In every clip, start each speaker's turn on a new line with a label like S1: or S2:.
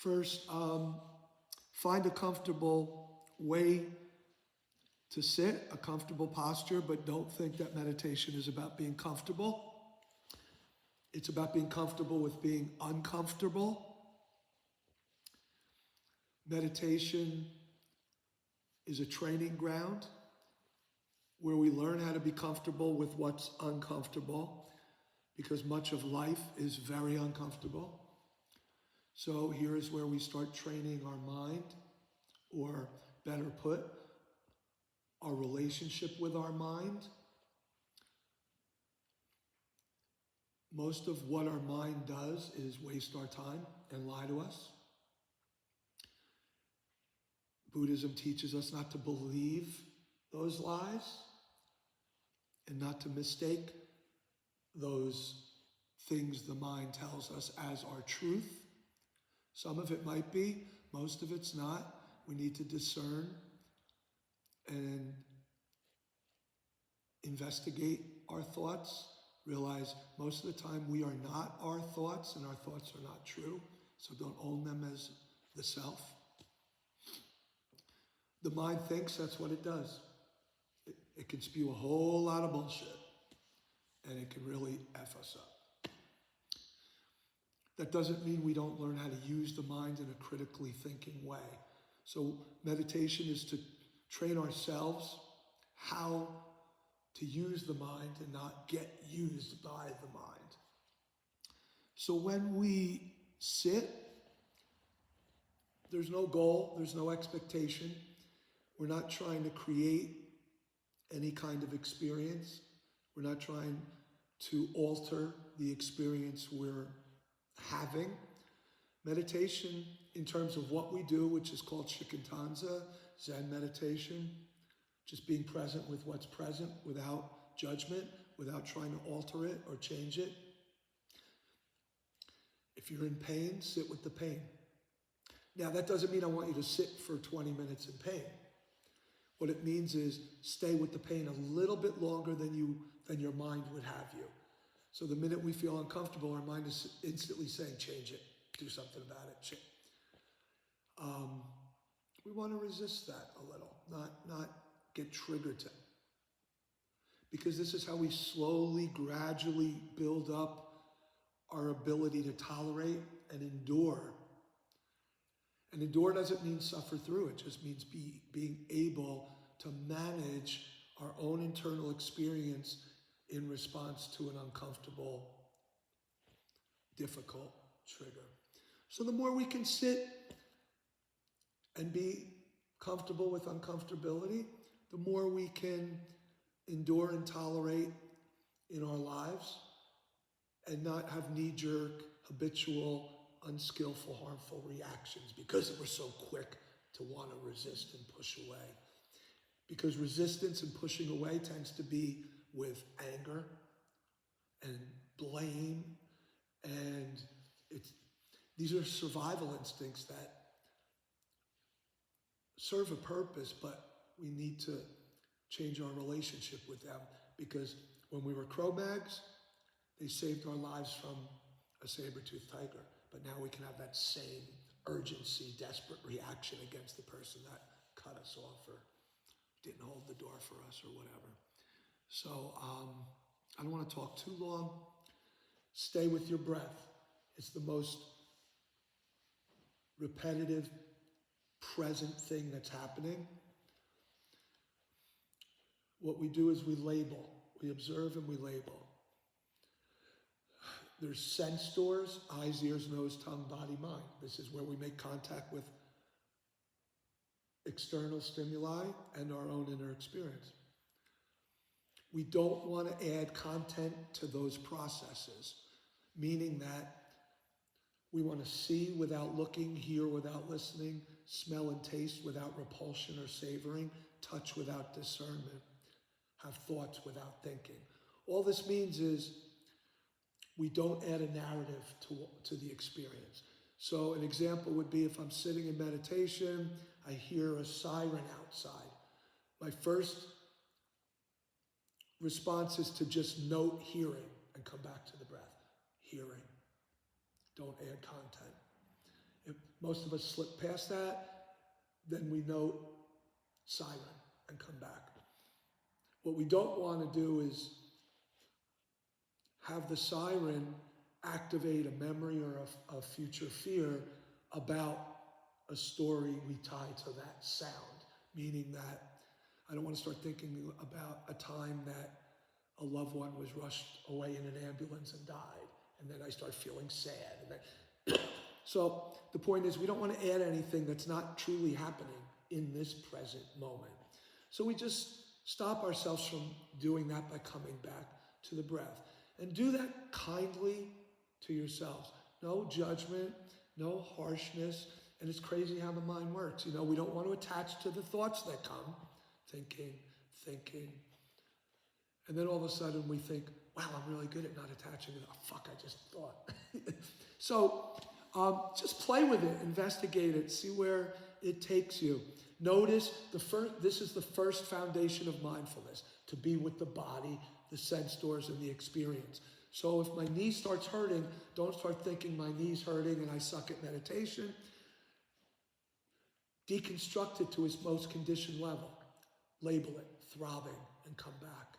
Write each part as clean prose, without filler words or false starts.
S1: First, find a comfortable way to sit, a comfortable posture, but don't think that meditation is about being comfortable. It's about being comfortable with being uncomfortable. Meditation is a training ground where we learn how to be comfortable with what's uncomfortable, because much of life is very uncomfortable. So here is where we start training our mind, or better put, our relationship with our mind. Most of what our mind does is waste our time and lie to us. Buddhism teaches us not to believe those lies and not to mistake those things the mind tells us as our truth. Some of it might be, most of it's not. We need to discern and investigate our thoughts, realize most of the time we are not our thoughts and our thoughts are not true, so don't own them as the self. The mind thinks, that's what it does. It can spew a whole lot of bullshit, and it can really F us up. That doesn't mean we don't learn how to use the mind in a critically thinking way. So meditation is to train ourselves how to use the mind and not get used by the mind. So when we sit, there's no goal, there's no expectation. We're not trying to create any kind of experience. We're not trying to alter the experience we're having. Meditation, in terms of what we do, which is called Shikantaza, Zen meditation, just being present with what's present without judgment, without trying to alter it or change it. If you're in pain, sit with the pain. Now, that doesn't mean I want you to sit for 20 minutes in pain. What it means is stay with the pain a little bit longer than your mind would have you. So the minute we feel uncomfortable, our mind is instantly saying, change it, do something about it. We want to resist that a little, not get triggered to it. Because this is how we slowly, gradually build up our ability to tolerate and endure. And endure doesn't mean suffer through, it just means being able to manage our own internal experience in response to an uncomfortable, difficult trigger. So the more we can sit and be comfortable with uncomfortability, the more we can endure and tolerate in our lives and not have knee-jerk, habitual, unskillful, harmful reactions because we're so quick to want to resist and push away. Because resistance and pushing away tends to be with anger and blame, and these are survival instincts that serve a purpose, but we need to change our relationship with them, because when we were Cro-Mags, they saved our lives from a saber-toothed tiger. But now we can have that same urgency, desperate reaction against the person that cut us off or didn't hold the door for us or whatever. So I don't want to talk too long. Stay with your breath. It's the most repetitive, present thing that's happening. What we do is we label. We observe and we label. There's sense doors: eyes, ears, nose, tongue, body, mind. This is where we make contact with external stimuli and our own inner experience. We don't want to add content to those processes, meaning that we want to see without looking, hear without listening, smell and taste without repulsion or savoring, touch without discernment, have thoughts without thinking. All this means is we don't add a narrative to the experience. So an example would be if I'm sitting in meditation, I hear a siren outside. My first response is to just note hearing and come back to the breath. Hearing. Don't add content. If most of us slip past that, then we note siren and come back. What we don't want to do is have the siren activate a memory or a future fear about a story we tie to that sound, meaning that I don't want to start thinking about a time that a loved one was rushed away in an ambulance and died, and then I start feeling sad. And then so the point is, we don't want to add anything that's not truly happening in this present moment. So we just stop ourselves from doing that by coming back to the breath. And do that kindly to yourselves. No judgment, no harshness. And it's crazy how the mind works. You know, we don't want to attach to the thoughts that come. Thinking. And then all of a sudden we think, wow, I'm really good at not attaching. Oh, fuck, I just thought. So just play with it, investigate it, see where it takes you. Notice this is the first foundation of mindfulness, to be with the body, the sense doors, and the experience. So if my knee starts hurting, don't start thinking my knee's hurting and I suck at meditation. Deconstruct it to its most conditioned level. Label it, throbbing, and come back.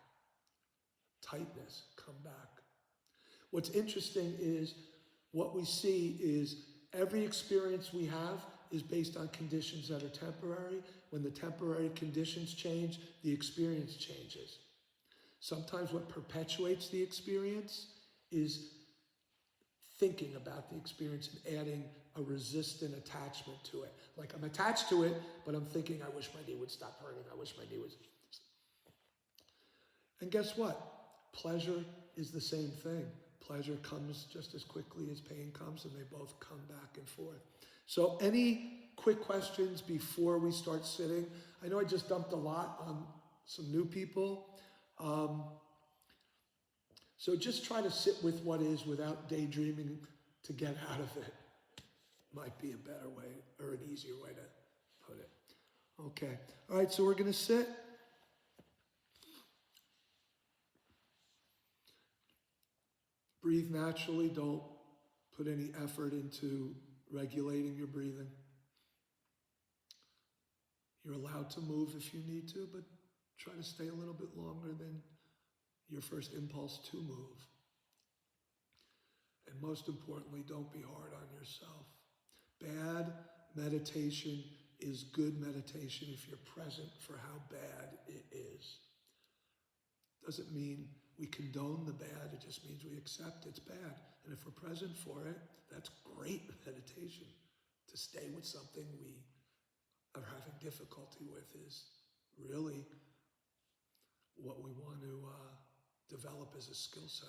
S1: Tightness, come back. What's interesting is what we see is every experience we have is based on conditions that are temporary. When the temporary conditions change, the experience changes. Sometimes what perpetuates the experience is thinking about the experience and adding a resistant attachment to it. Like, I'm attached to it, but I'm thinking, I wish my knee would stop hurting. I wish my knee would. And guess what? Pleasure is the same thing. Pleasure comes just as quickly as pain comes, and they both come back and forth. So any quick questions before we start sitting? I know I just dumped a lot on some new people. So just try to sit with what is without daydreaming to get out of it. Might be a better way or an easier way to put it. Okay. All right, so we're going to sit. Breathe naturally. Don't put any effort into regulating your breathing. You're allowed to move if you need to, but try to stay a little bit longer than your first impulse to move. And most importantly, don't be hard on yourself. Bad meditation is good meditation if you're present for how bad it is. Doesn't mean we condone the bad, it just means we accept it's bad. And if we're present for it, that's great meditation. To stay with something we are having difficulty with is really what we want to develop as a skill set.